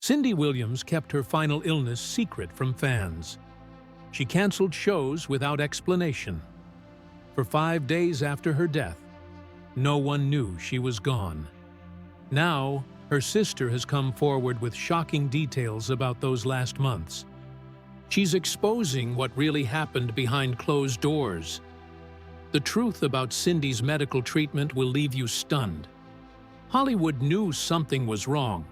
Cindy Williams kept her final illness secret from fans. She canceled shows without explanation. For 5 days after her death, no one knew she was gone. Now, her sister has come forward with shocking details about those last months. She's exposing what really happened behind closed doors. The truth about Cindy's medical treatment will leave you stunned. Hollywood knew something was wrong,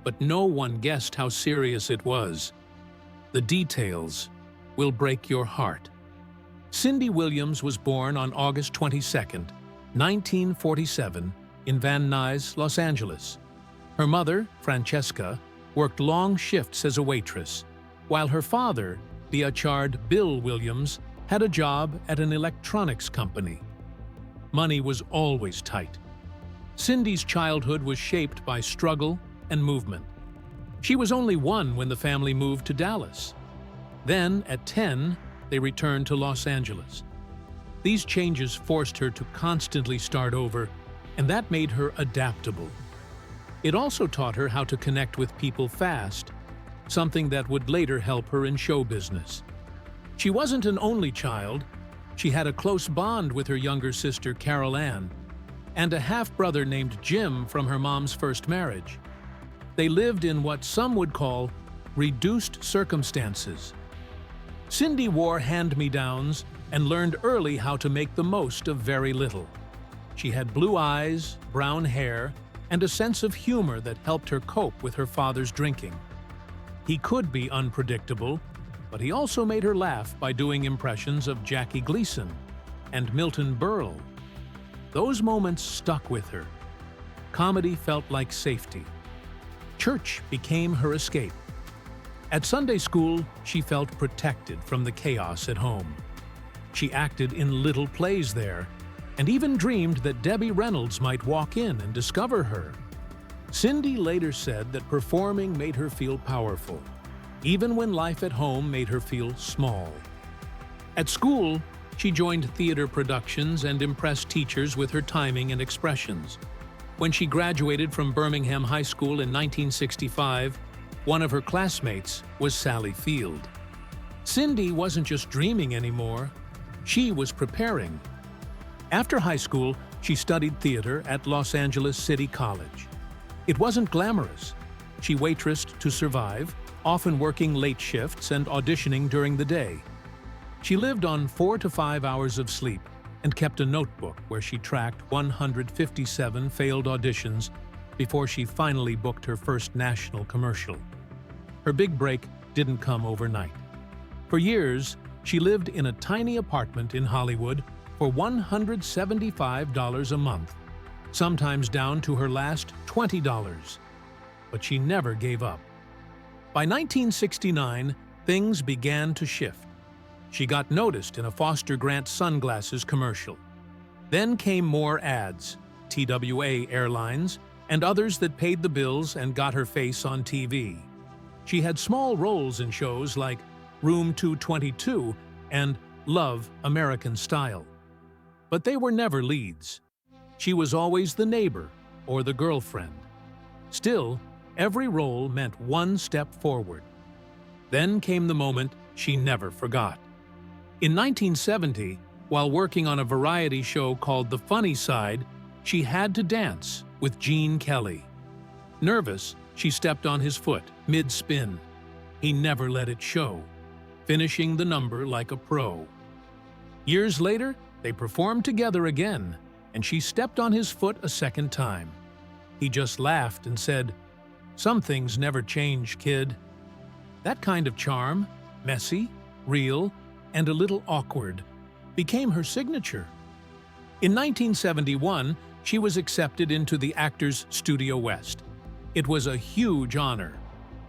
but no one guessed how serious it was. The details will break your heart. Cindy Williams was born on August 22, 1947, in Van Nuys, Los Angeles. Her mother, Francesca, worked long shifts as a waitress, while her father, the Achard Bill Williams, had a job at an electronics company. Money was always tight. Cindy's childhood was shaped by struggle and movement. She was only 1 when the family moved to Dallas. Then, at 10, they returned to Los Angeles. These changes forced her to constantly start over, and that made her adaptable. It also taught her how to connect with people fast, something that would later help her in show business. She wasn't an only child. She had a close bond with her younger sister, Carol Ann, and a half-brother named Jim from her mom's first marriage. They lived in what some would call reduced circumstances. Cindy wore hand-me-downs and learned early how to make the most of very little. She had blue eyes, brown hair, and a sense of humor that helped her cope with her father's drinking. He could be unpredictable, but he also made her laugh by doing impressions of Jackie Gleason and Milton Berle. Those moments stuck with her. Comedy felt like safety. Church became her escape. At Sunday school, she felt protected from the chaos at home. She acted in little plays there, and even dreamed that Debbie Reynolds might walk in and discover her. Cindy later said that performing made her feel powerful, even when life at home made her feel small. At school, she joined theater productions and impressed teachers with her timing and expressions. When she graduated from Birmingham High School in 1965, one of her classmates was Sally Field. Cindy wasn't just dreaming anymore, she was preparing. After high school, she studied theater at Los Angeles City College. It wasn't glamorous. She waitressed to survive, often working late shifts and auditioning during the day. She lived on 4 to 5 hours of sleep and kept a notebook where she tracked 157 failed auditions before she finally booked her first national commercial. Her big break didn't come overnight. For years, she lived in a tiny apartment in Hollywood for $175 a month, sometimes down to her last $20. But she never gave up. By 1969, things began to shift. She got noticed in a Foster Grant sunglasses commercial. Then came more ads, TWA Airlines, and others that paid the bills and got her face on TV. She had small roles in shows like Room 222 and Love, American Style. But they were never leads. She was always the neighbor or the girlfriend. Still, every role meant one step forward. Then came the moment she never forgot. In 1970, while working on a variety show called The Funny Side, she had to dance with Gene Kelly. Nervous, she stepped on his foot, mid-spin. He never let it show, finishing the number like a pro. Years later, they performed together again, and she stepped on his foot a second time. He just laughed and said, "Some things never change, kid." That kind of charm, messy, real, and a little awkward, became her signature. In 1971, she was accepted into the Actors Studio West. It was a huge honor,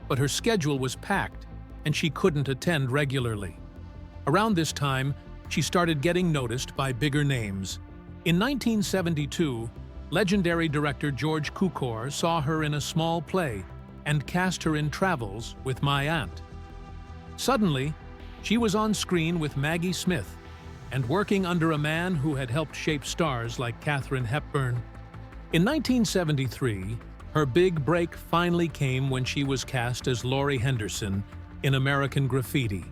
but her schedule was packed, and she couldn't attend regularly. Around this time, she started getting noticed by bigger names. In 1972, legendary director George Cukor saw her in a small play and cast her in Travels with My Aunt. Suddenly, she was on screen with Maggie Smith and working under a man who had helped shape stars like Katharine Hepburn. In 1973, Her big break finally came when she was cast as Laurie Henderson in American Graffiti,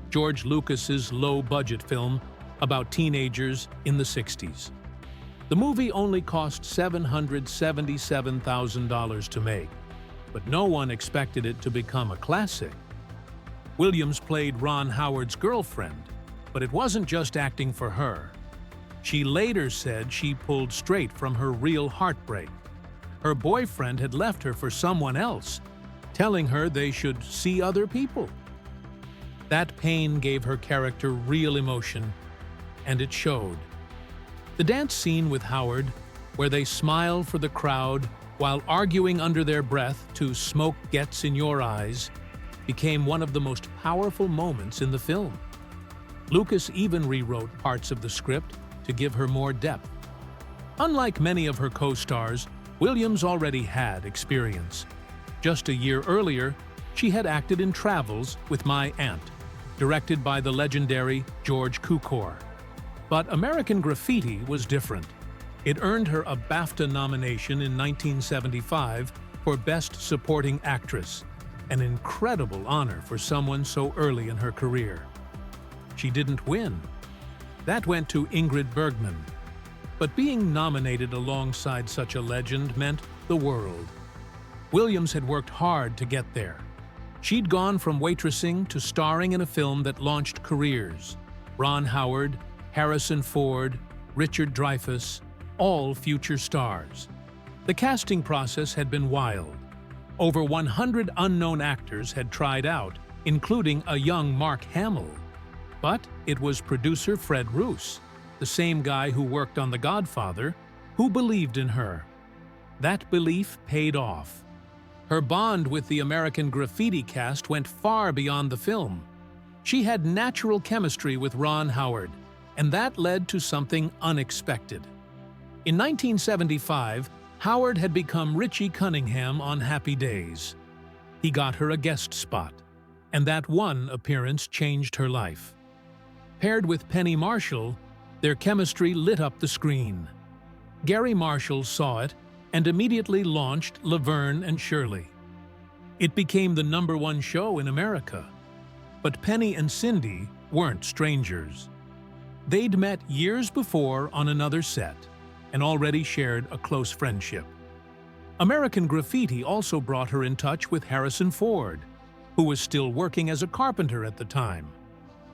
George Lucas's low-budget film about teenagers in the 60s. The movie only cost $777,000 to make, but no one expected it to become a classic. Williams played Ron Howard's girlfriend, but it wasn't just acting for her. She later said she pulled straight from her real heartbreak. Her boyfriend had left her for someone else, telling her they should see other people. That pain gave her character real emotion, and it showed. The dance scene with Howard, where they smile for the crowd while arguing under their breath to "Smoke Gets in Your Eyes," became one of the most powerful moments in the film. Lucas even rewrote parts of the script to give her more depth. Unlike many of her co-stars, Williams already had experience. Just a year earlier, she had acted in Travels with My Aunt, directed by the legendary George Cukor. But American Graffiti was different. It earned her a BAFTA nomination in 1975 for Best Supporting Actress, an incredible honor for someone so early in her career. She didn't win. That went to Ingrid Bergman. But being nominated alongside such a legend meant the world. Williams had worked hard to get there. She'd gone from waitressing to starring in a film that launched careers. Ron Howard, Harrison Ford, Richard Dreyfuss, all future stars. The casting process had been wild. Over 100 unknown actors had tried out, including a young Mark Hamill. But it was producer Fred Roos, the same guy who worked on The Godfather, who believed in her. That belief paid off. Her bond with the American Graffiti cast went far beyond the film. She had natural chemistry with Ron Howard, and that led to something unexpected. In 1975, Howard had become Richie Cunningham on Happy Days. He got her a guest spot, and that one appearance changed her life. Paired with Penny Marshall, their chemistry lit up the screen. Gary Marshall saw it and immediately launched Laverne Shirley. It became the #1 show in America. But Penny and Cindy weren't strangers. They'd met years before on another set and already shared a close friendship. American Graffiti also brought her in touch with Harrison Ford, who was still working as a carpenter at the time.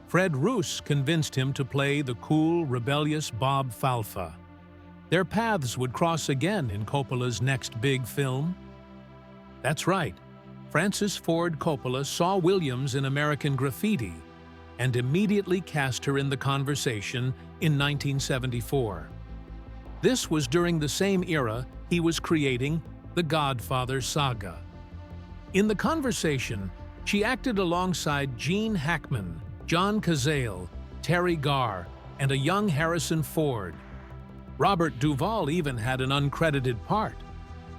Fred Roos convinced him to play the cool, rebellious Bob Falfa. Their paths would cross again in Coppola's next big film. That's right, Francis Ford Coppola saw Williams in American Graffiti and immediately cast her in The Conversation in 1974. This was during the same era he was creating The Godfather saga. In The Conversation, she acted alongside Gene Hackman, John Cazale, Terry Garr, and a young Harrison Ford. Robert Duvall even had an uncredited part.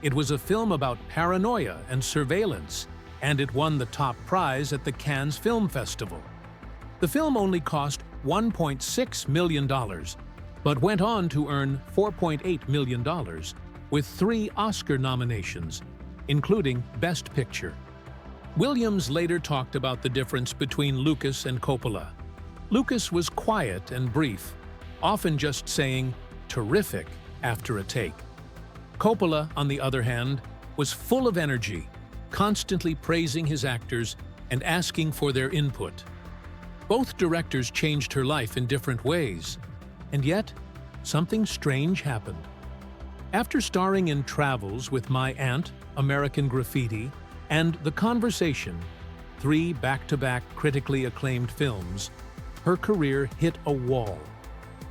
It was a film about paranoia and surveillance, and it won the top prize at the Cannes Film Festival. The film only cost $1.6 million, but went on to earn $4.8 million, with 3 Oscar nominations, including Best Picture. Williams later talked about the difference between Lucas and Coppola. Lucas was quiet and brief, often just saying, "terrific," after a take. Coppola, on the other hand, was full of energy, constantly praising his actors and asking for their input. Both directors changed her life in different ways, and yet, something strange happened. After starring in Travels with My Aunt, American Graffiti, and The Conversation, 3 back-to-back critically acclaimed films, her career hit a wall.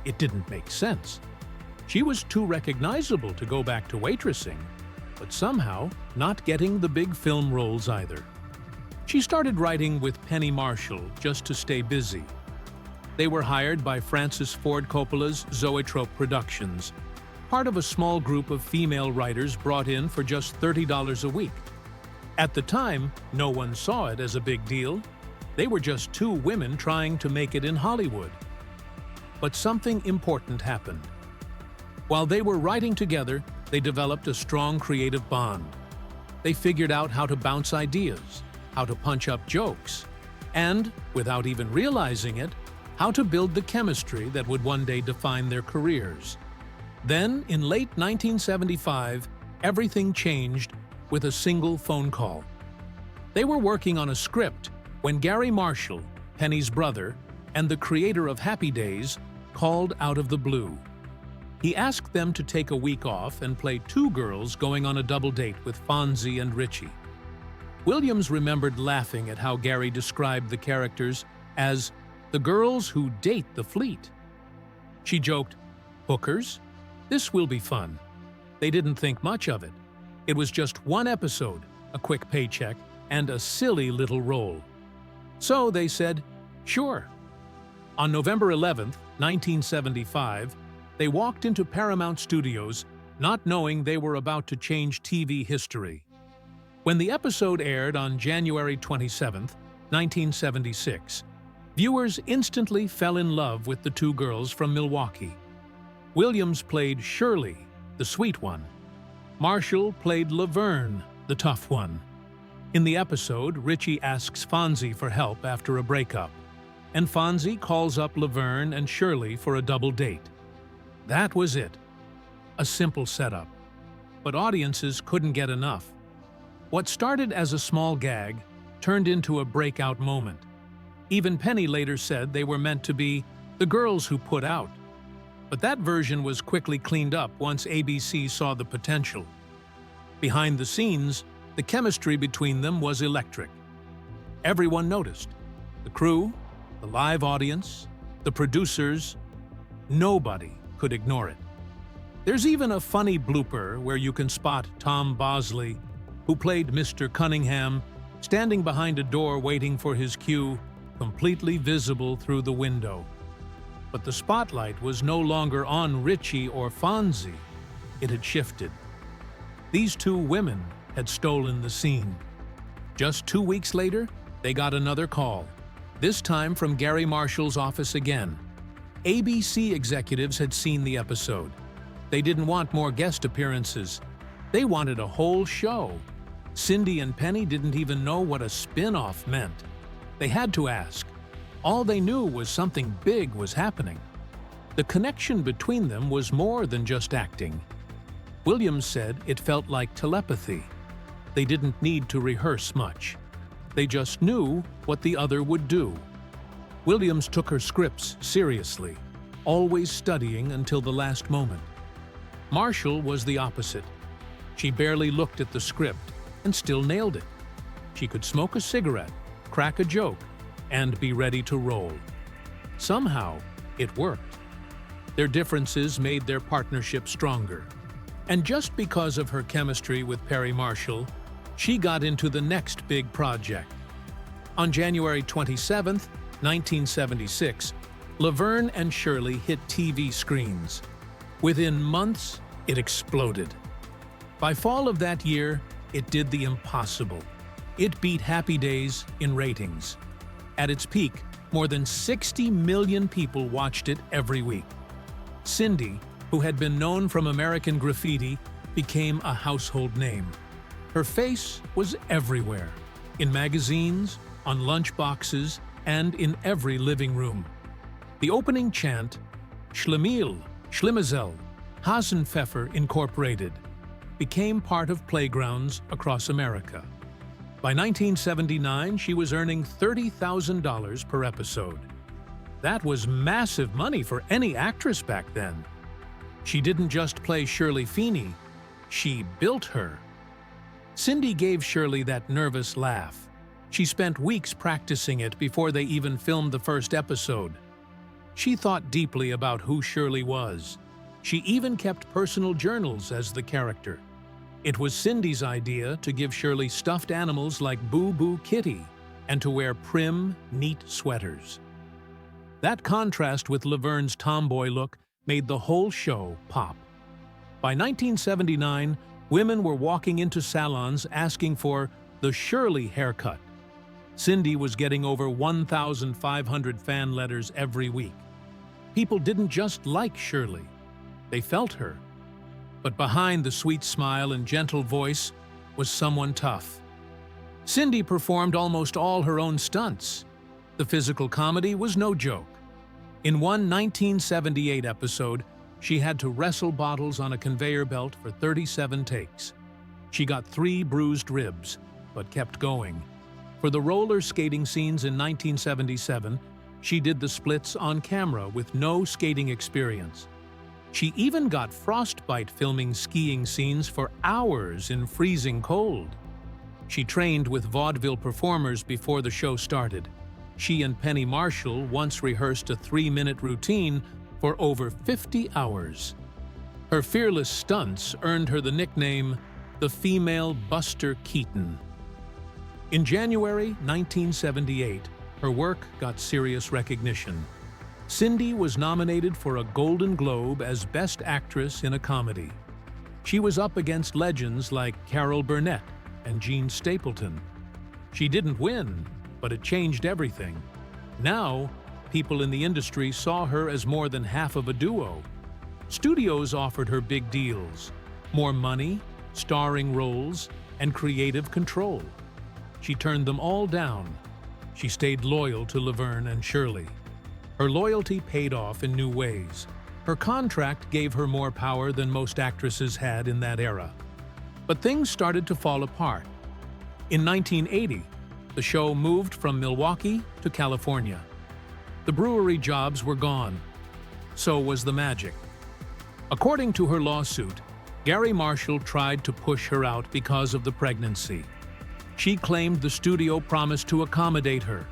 It didn't make sense. She was too recognizable to go back to waitressing, but somehow not getting the big film roles either. She started writing with Penny Marshall just to stay busy. They were hired by Francis Ford Coppola's Zoetrope Productions, part of a small group of female writers brought in for just $30 a week. At the time, no one saw it as a big deal. They were just 2 women trying to make it in Hollywood. But something important happened. While they were writing together, they developed a strong creative bond. they figured out how to bounce ideas, how to punch up jokes, and, without even realizing it, how to build the chemistry that would one day define their careers. Then, in late 1975, everything changed with a single phone call. They were working on a script when Gary Marshall, Penny's brother, and the creator of Happy Days, called out of the blue. He asked them to take a week off and play two girls going on a double date with Fonzie and Richie. Williams remembered laughing at how Gary described the characters as the girls who date the fleet. She joked, "Hookers? This will be fun." They didn't think much of it. It was just one episode, a quick paycheck, and a silly little role. So they said, "Sure." On November 11, 1975, they walked into Paramount Studios, not knowing they were about to change TV history. When the episode aired on January 27, 1976, viewers instantly fell in love with the two girls from Milwaukee. Williams played Shirley, the sweet one. Marshall played Laverne, the tough one. In the episode, Richie asks Fonzie for help after a breakup, and Fonzie calls up Laverne and Shirley for a double date. That was it. A simple setup. But audiences couldn't get enough. What started as a small gag turned into a breakout moment. Even Penny later said they were meant to be the girls who put out. But that version was quickly cleaned up once ABC saw the potential. Behind the scenes, the chemistry between them was electric. Everyone noticed. The crew, the live audience, the producers. Nobody could ignore it. There's even a funny blooper where you can spot Tom Bosley, who played Mr. Cunningham, standing behind a door waiting for his cue, completely visible through the window. But the spotlight was no longer on Richie or Fonzie. It had shifted. These two women had stolen the scene. Just 2 weeks later, they got another call, this time from Gary Marshall's office again. ABC executives had seen the episode. They didn't want more guest appearances. They wanted a whole show. Cindy and Penny didn't even know what a spin-off meant. They had to ask. All they knew was something big was happening. The connection between them was more than just acting. Williams said it felt like telepathy. They didn't need to rehearse much. They just knew what the other would do. Williams took her scripts seriously, always studying until the last moment. Marshall was the opposite. She barely looked at the script and still nailed it. She could smoke a cigarette, crack a joke, and be ready to roll. Somehow, it worked. Their differences made their partnership stronger. And just because of her chemistry with Perry Marshall, she got into the next big project. On January 27, 1976, Laverne and Shirley hit TV screens. Within months, it exploded. By fall of that year, it did the impossible. It beat Happy Days in ratings. At its peak, more than 60 million people watched it every week. Cindy, who had been known from American Graffiti, became a household name. Her face was everywhere, in magazines, on lunchboxes, and in every living room. The opening chant, Schlemiel, Schlimmerzel, Hasenpfeffer Incorporated, became part of playgrounds across America. By 1979, she was earning $30,000 per episode. That was massive money for any actress back then. She didn't just play Shirley Feeney, she built her. Cindy gave Shirley that nervous laugh. She spent weeks practicing it before they even filmed the first episode. She thought deeply about who Shirley was. She even kept personal journals as the character. It was Cindy's idea to give Shirley stuffed animals like Boo Boo Kitty and to wear prim, neat sweaters. That contrast with Laverne's tomboy look made the whole show pop. By 1979, women were walking into salons asking for the Shirley haircut. Cindy was getting over 1,500 fan letters every week. People didn't just like Shirley, they felt her. But behind the sweet smile and gentle voice was someone tough. Cindy performed almost all her own stunts. The physical comedy was no joke. In one 1978 episode, she had to wrestle bottles on a conveyor belt for 37 takes. She got 3 bruised ribs, but kept going. For the roller skating scenes in 1977, she did the splits on camera with no skating experience. She even got frostbite filming skiing scenes for hours in freezing cold. She trained with vaudeville performers before the show started. She and Penny Marshall once rehearsed a 3-minute routine for over 50 hours. Her fearless stunts earned her the nickname, the female Buster Keaton. In January 1978, her work got serious recognition. Cindy was nominated for a Golden Globe as Best Actress in a Comedy. She was up against legends like Carol Burnett and Jean Stapleton. She didn't win, but it changed everything. Now, people in the industry saw her as more than half of a duo. Studios offered her big deals, more money, starring roles, and creative control. She turned them all down. She stayed loyal to Laverne and Shirley. Her loyalty paid off in new ways. Her contract gave her more power than most actresses had in that era. But things started to fall apart. In 1980, the show moved from Milwaukee to California. The brewery jobs were gone. So was the magic. According to her lawsuit, Gary Marshall tried to push her out because of the pregnancy. She claimed the studio promised to accommodate her.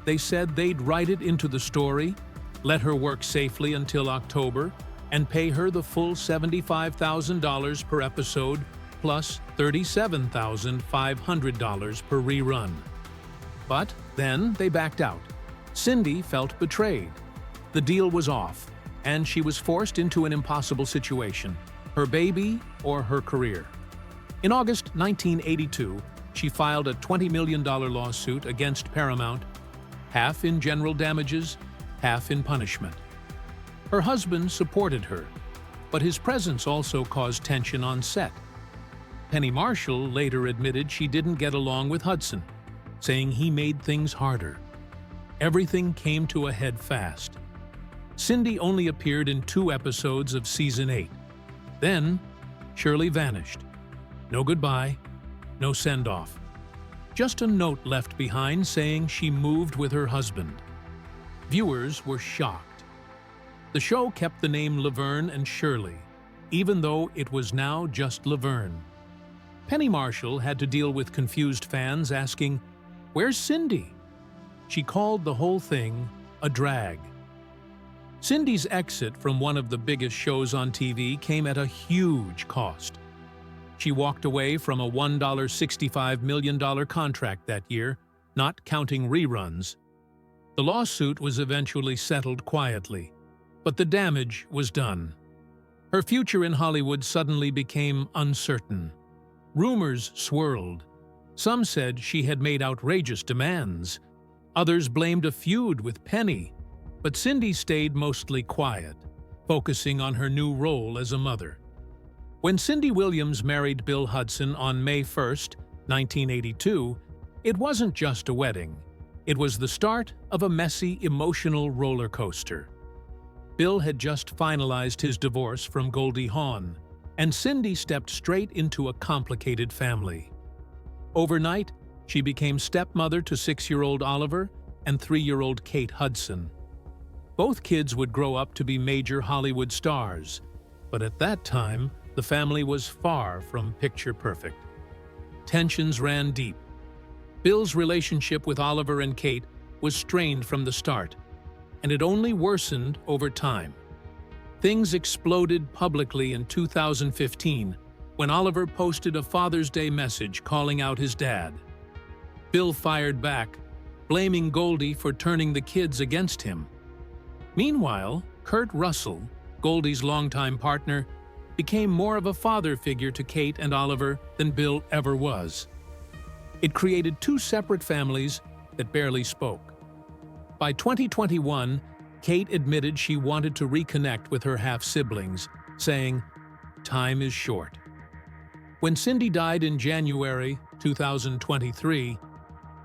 They said they'd write it into the story, let her work safely until October, and pay her the full $75,000 per episode plus $37,500 per rerun. But then they backed out. Cindy felt betrayed. The deal was off, and she was forced into an impossible situation: her baby or her career. In August 1982, she filed a $20 million lawsuit against Paramount, half in general damages, half in punishment. Her husband supported her, but his presence also caused tension on set. Penny Marshall later admitted she didn't get along with Hudson, saying he made things harder. Everything came to a head fast. Cindy only appeared in 2 episodes of season 8. Then, Shirley vanished. No goodbye, no send-off. Just a note left behind saying she moved with her husband. Viewers were shocked. The show kept the name Laverne and Shirley, even though it was now just Laverne. Penny Marshall had to deal with confused fans asking, "Where's Cindy?" She called the whole thing a drag. Cindy's exit from one of the biggest shows on TV came at a huge cost. She walked away from a $1.65 million contract that year, not counting reruns. The lawsuit was eventually settled quietly, but the damage was done. Her future in Hollywood suddenly became uncertain. Rumors swirled. Some said she had made outrageous demands. Others blamed a feud with Penny, but Cindy stayed mostly quiet, focusing on her new role as a mother. When Cindy Williams married Bill Hudson on May 1, 1982, it wasn't just a wedding. It was the start of a messy, emotional roller coaster. Bill had just finalized his divorce from Goldie Hawn, and Cindy stepped straight into a complicated family. Overnight, she became stepmother to 6-year-old Oliver and 3-year-old Kate Hudson. Both kids would grow up to be major Hollywood stars, but at that time, the family was far from picture perfect. Tensions ran deep. Bill's relationship with Oliver and Kate was strained from the start, and it only worsened over time. Things exploded publicly in 2015 when Oliver posted a Father's Day message calling out his dad. Bill fired back, blaming Goldie for turning the kids against him. Meanwhile, Kurt Russell, Goldie's longtime partner, became more of a father figure to Kate and Oliver than Bill ever was. It created 2 separate families that barely spoke. By 2021, Kate admitted she wanted to reconnect with her half-siblings, saying, "Time is short." When Cindy died in January 2023,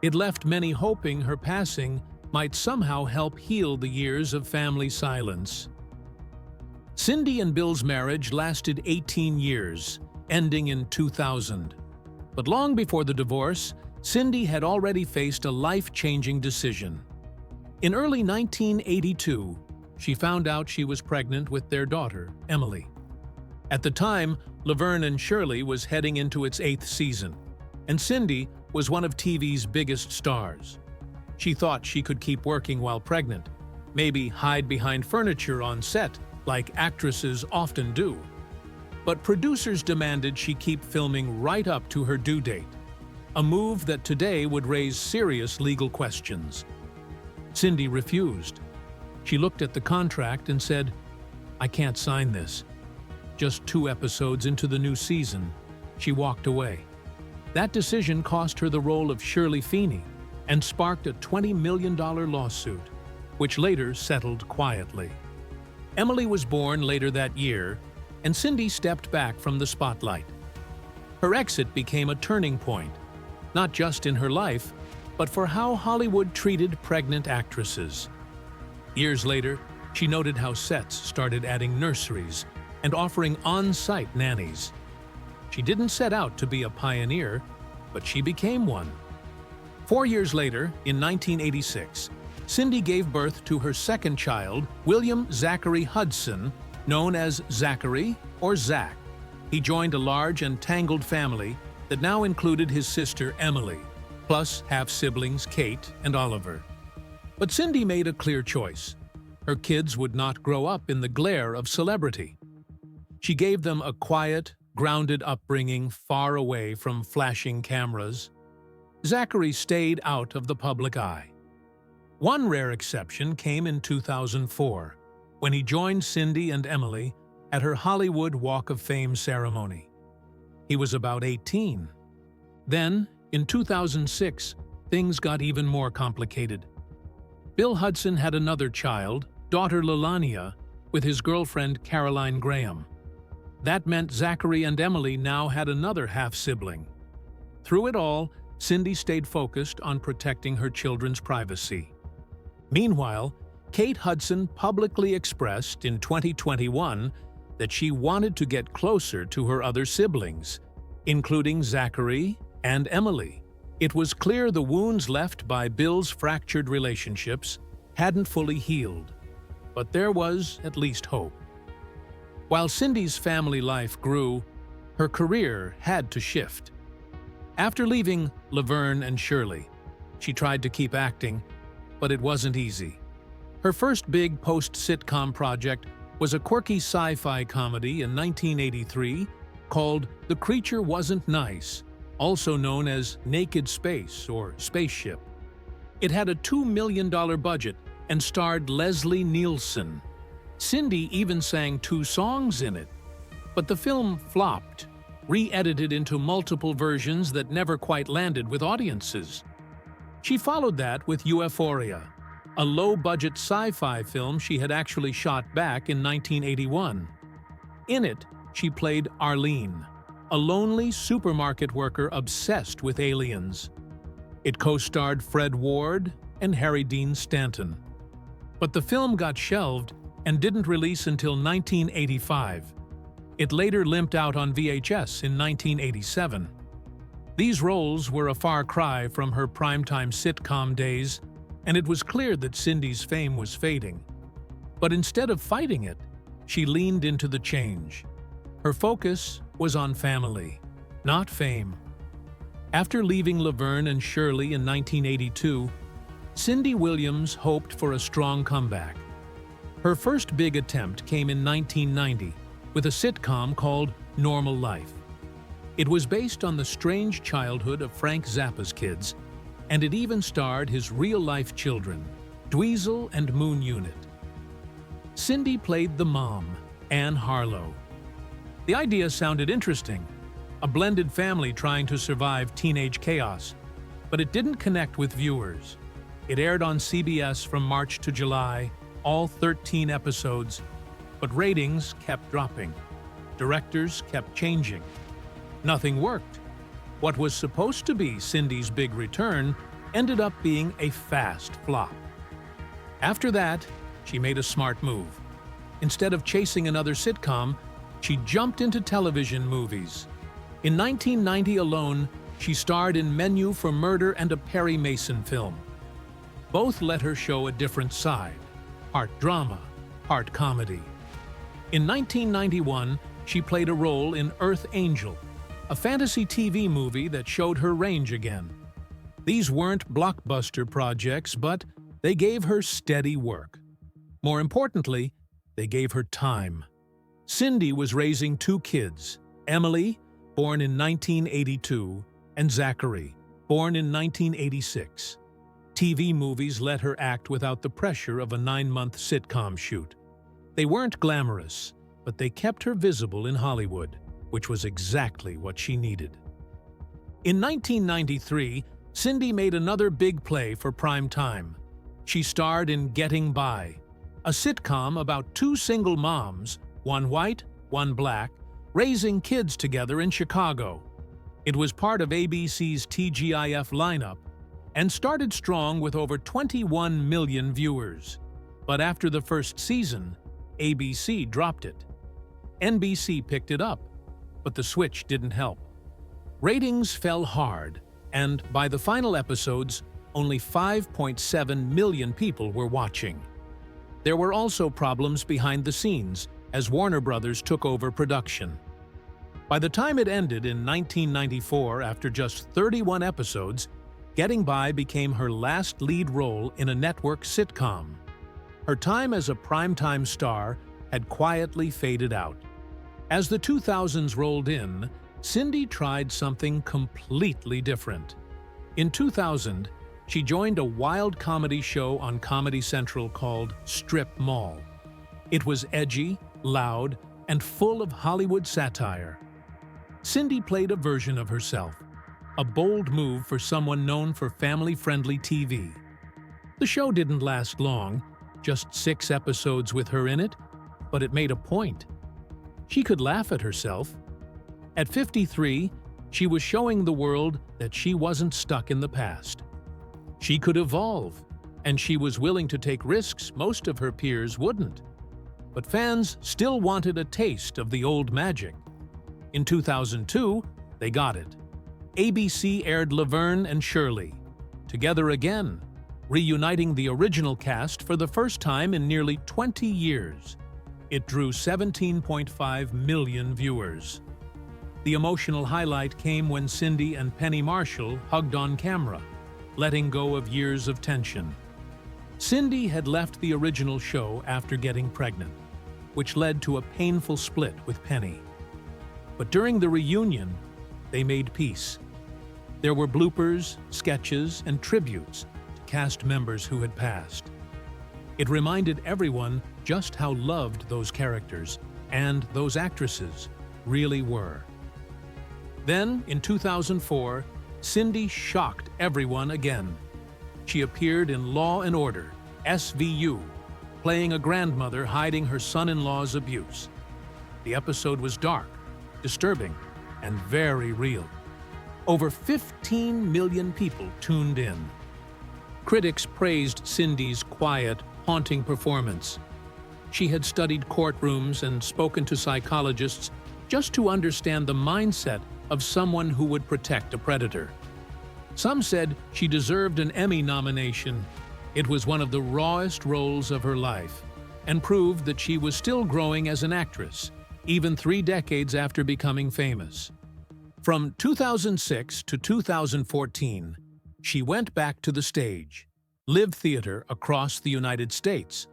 it left many hoping her passing might somehow help heal the years of family silence. Cindy and Bill's marriage lasted 18 years, ending in 2000. But long before the divorce, Cindy had already faced a life-changing decision. In early 1982, she found out she was pregnant with their daughter, Emily. At the time, Laverne Shirley was heading into its 8th season, and Cindy was one of TV's biggest stars. She thought she could keep working while pregnant, maybe hide behind furniture on set like actresses often do. But producers demanded she keep filming right up to her due date, a move that today would raise serious legal questions. Cindy refused. She looked at the contract and said, "I can't sign this." Just 2 episodes into the new season, she walked away. That decision cost her the role of Shirley Feeney and sparked a $20 million lawsuit, which later settled quietly. Emily was born later that year, and Cindy stepped back from the spotlight. Her exit became a turning point, not just in her life, but for how Hollywood treated pregnant actresses. Years later, she noted how sets started adding nurseries and offering on-site nannies. She didn't set out to be a pioneer, but she became one. 4 years later, in 1986, Cindy gave birth to her second child, William Zachary Hudson, known as Zachary or Zach. He joined a large and tangled family that now included his sister Emily, plus half-siblings Kate and Oliver. But Cindy made a clear choice. Her kids would not grow up in the glare of celebrity. She gave them a quiet, grounded upbringing far away from flashing cameras. Zachary stayed out of the public eye. One rare exception came in 2004, when he joined Cindy and Emily at her Hollywood Walk of Fame ceremony. He was about 18. Then, in 2006, things got even more complicated. Bill Hudson had another child, daughter Lelania, with his girlfriend Caroline Graham. That meant Zachary and Emily now had another half-sibling. Through it all, Cindy stayed focused on protecting her children's privacy. Meanwhile, Kate Hudson publicly expressed in 2021 that she wanted to get closer to her other siblings, including Zachary and Emily. It was clear the wounds left by Bill's fractured relationships hadn't fully healed, but there was at least hope. While Cindy's family life grew, her career had to shift. After leaving Laverne Shirley, she tried to keep acting, but it wasn't easy. Her first big post-sitcom project was a quirky sci-fi comedy in 1983 called The Creature Wasn't Nice, also known as Naked Space or Spaceship. It had a $2 million budget and starred Leslie Nielsen. Cindy even sang 2 songs in it. But the film flopped, re-edited into multiple versions that never quite landed with audiences. She followed that with Euphoria, a low-budget sci-fi film she had actually shot back in 1981. In it, she played Arlene, a lonely supermarket worker obsessed with aliens. It co-starred Fred Ward and Harry Dean Stanton. But the film got shelved and didn't release until 1985. It later limped out on VHS in 1987. These roles were a far cry from her primetime sitcom days, and it was clear that Cindy's fame was fading. But instead of fighting it, she leaned into the change. Her focus was on family, not fame. After leaving Laverne Shirley in 1982, Cindy Williams hoped for a strong comeback. Her first big attempt came in 1990 with a sitcom called Normal Life. It was based on the strange childhood of Frank Zappa's kids, and it even starred his real-life children, Dweezil and Moon Unit. Cindy played the mom, Anne Harlow. The idea sounded interesting, a blended family trying to survive teenage chaos, but it didn't connect with viewers. It aired on CBS from March to July, all 13 episodes, but ratings kept dropping. Directors kept changing. Nothing worked. What was supposed to be Cindy's big return ended up being a fast flop. After that, she made a smart move. Instead of chasing another sitcom, she jumped into television movies. In 1990 alone, she starred in Menu for Murder and a Perry Mason film. Both let her show a different side, part drama, part comedy. In 1991, she played a role in Earth Angel, a fantasy TV movie that showed her range again. These weren't blockbuster projects, but they gave her steady work. More importantly, they gave her time. Cindy was raising two kids, Emily, born in 1982, and Zachary, born in 1986. TV movies let her act without the pressure of a 9-month sitcom shoot. They weren't glamorous, but they kept her visible in Hollywood, which was exactly what she needed. In 1993, Cindy made another big play for prime time. She starred in Getting By, a sitcom about two single moms, one white, one black, raising kids together in Chicago. It was part of ABC's TGIF lineup and started strong with over 21 million viewers. But after the first season, ABC dropped it. NBC picked it up, but the switch didn't help. Ratings fell hard, and by the final episodes, only 5.7 million people were watching. There were also problems behind the scenes as Warner Brothers took over production. By the time it ended in 1994, after just 31 episodes, Getting By became her last lead role in a network sitcom. Her time as a primetime star had quietly faded out. As the 2000s rolled in, Cindy tried something completely different. In 2000, she joined a wild comedy show on Comedy Central called Strip Mall. It was edgy, loud, and full of Hollywood satire. Cindy played a version of herself, a bold move for someone known for family-friendly TV. The show didn't last long, just 6 episodes with her in it, but it made a point. She could laugh at herself. At 53, she was showing the world that she wasn't stuck in the past. She could evolve, and she was willing to take risks most of her peers wouldn't. But fans still wanted a taste of the old magic. In 2002, they got it. ABC aired Laverne and Shirley, together again, reuniting the original cast for the first time in nearly 20 years. It drew 17.5 million viewers. The emotional highlight came when Cindy and Penny Marshall hugged on camera, letting go of years of tension. Cindy had left the original show after getting pregnant, which led to a painful split with Penny. But during the reunion, they made peace. There were bloopers, sketches, and tributes to cast members who had passed. It reminded everyone just how loved those characters and those actresses really were. Then, in 2004, Cindy shocked everyone again. She appeared in Law & Order, SVU, playing a grandmother hiding her son-in-law's abuse. The episode was dark, disturbing, and very real. Over 15 million people tuned in. Critics praised Cindy's quiet, haunting performance. She had studied courtrooms and spoken to psychologists just to understand the mindset of someone who would protect a predator. Some said she deserved an Emmy nomination. It was one of the rawest roles of her life, and proved that she was still growing as an actress, even 3 decades after becoming famous. From 2006 to 2014, she went back to the stage, live theater across the United States.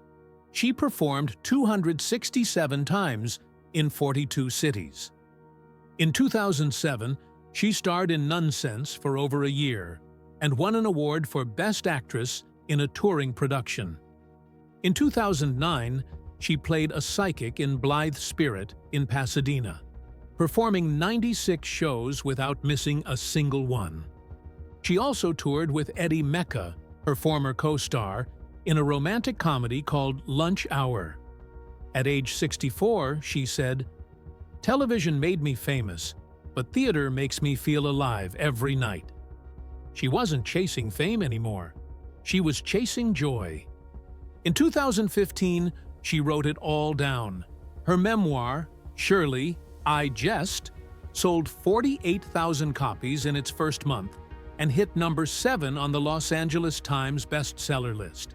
She performed 267 times in 42 cities. In 2007, she starred in Nonsense for over a year and won an award for Best Actress in a touring production. In 2009, she played a psychic in Blithe Spirit in Pasadena, performing 96 shows without missing a single one. She also toured with Eddie Mecca, her former co-star, in a romantic comedy called Lunch Hour. At age 64, she said, "Television made me famous, but theater makes me feel alive every night." She wasn't chasing fame anymore. She was chasing joy. In 2015, she wrote it all down. Her memoir, Shirley, I Jest, sold 48,000 copies in its first month and hit number 7 on the Los Angeles Times bestseller list.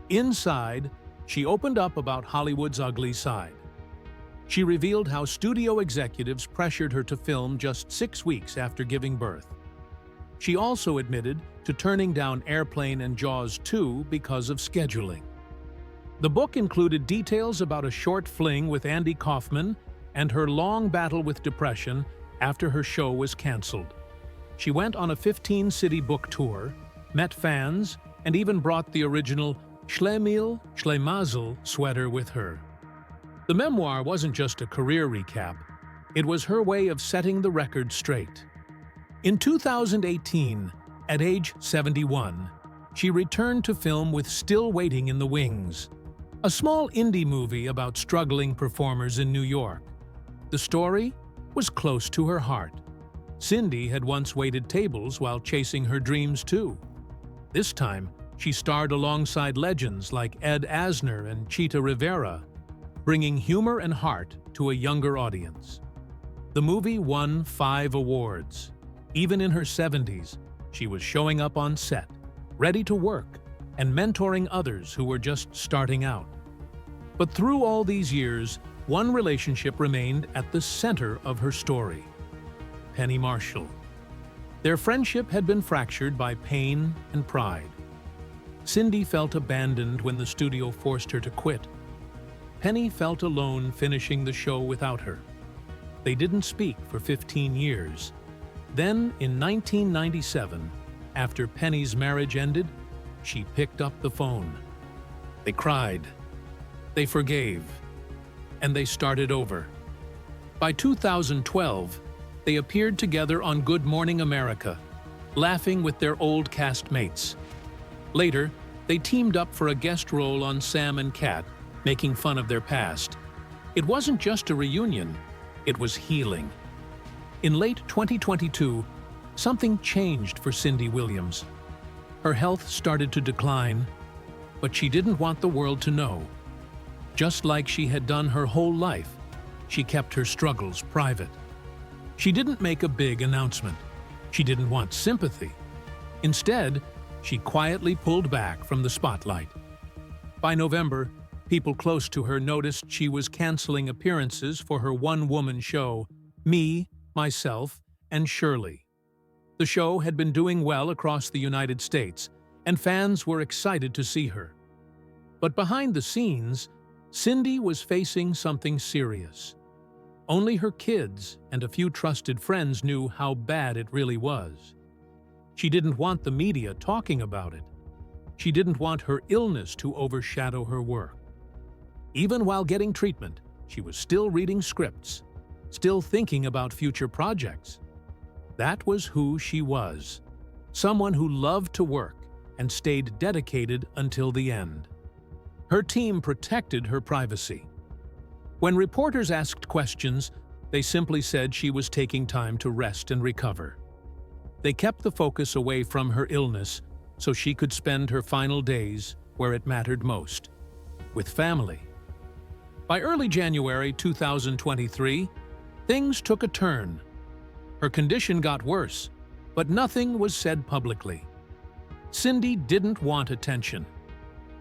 Inside, she opened up about Hollywood's ugly side. She revealed how studio executives pressured her to film just 6 weeks after giving birth. She also admitted to turning down Airplane and Jaws 2 because of scheduling. The book included details about a short fling with Andy Kaufman and her long battle with depression after her show was canceled. She went on a 15-city book tour, met fans, and even brought the original Schlemil Schlemazel sweater with her. The memoir wasn't just a career recap, it was her way of setting the record straight. In 2018, at age 71, she returned to film with Still Waiting in the Wings, a small indie movie about struggling performers in New York. The story was close to her heart. Cindy had once waited tables while chasing her dreams too. This time, she starred alongside legends like Ed Asner and Chita Rivera, bringing humor and heart to a younger audience. The movie won 5 awards. Even in her 70s, she was showing up on set, ready to work, and mentoring others who were just starting out. But through all these years, one relationship remained at the center of her story: Penny Marshall. Their friendship had been fractured by pain and pride. Cindy felt abandoned when the studio forced her to quit. Penny felt alone finishing the show without her. They didn't speak for 15 years. Then, in 1997, after Penny's marriage ended, she picked up the phone. They cried, they forgave, and they started over. By 2012, they appeared together on Good Morning America, laughing with their old cast mates. Later, they teamed up for a guest role on Sam and Cat, making fun of their past. It wasn't just a reunion, it was healing. In late 2022, something changed for Cindy Williams. Her health started to decline, but she didn't want the world to know. Just like she had done her whole life, she kept her struggles private. She didn't make a big announcement. She didn't want sympathy. Instead, she quietly pulled back from the spotlight. By November, people close to her noticed she was canceling appearances for her one-woman show, Me, Myself, and Shirley. The show had been doing well across the United States, and fans were excited to see her. But behind the scenes, Cindy was facing something serious. Only her kids and a few trusted friends knew how bad it really was. She didn't want the media talking about it. She didn't want her illness to overshadow her work. Even while getting treatment, she was still reading scripts, still thinking about future projects. That was who she was, someone who loved to work and stayed dedicated until the end. Her team protected her privacy. When reporters asked questions, they simply said she was taking time to rest and recover. They kept the focus away from her illness so she could spend her final days where it mattered most, with family. By early January 2023, things took a turn. Her condition got worse, but nothing was said publicly. Cindy didn't want attention.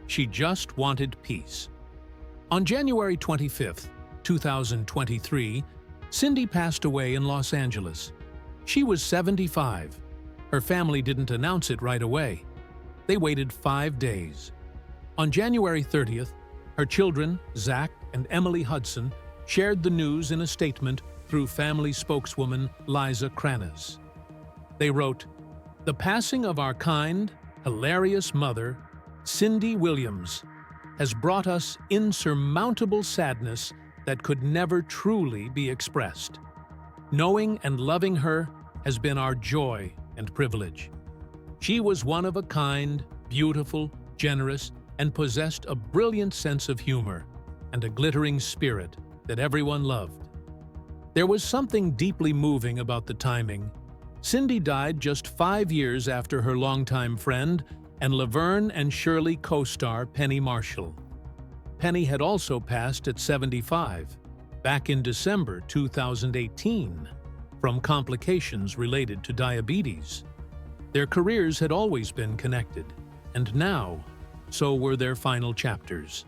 She just wanted peace. On January 25, 2023, Cindy passed away in Los Angeles. She was 75. Her family didn't announce it right away. They waited 5 days. On January 30th, her children, Zach and Emily Hudson, shared the news in a statement through family spokeswoman Liza Kranes. They wrote, "The passing of our kind, hilarious mother, Cindy Williams, has brought us insurmountable sadness that could never truly be expressed. Knowing and loving her has been our joy and privilege. She was one of a kind, beautiful, generous, and possessed a brilliant sense of humor and a glittering spirit that everyone loved." There was something deeply moving about the timing. Cindy died just 5 years after her longtime friend and Laverne and Shirley co-star Penny Marshall. Penny had also passed at 75, back in December 2018, from complications related to diabetes. Their careers had always been connected, and now, so were their final chapters.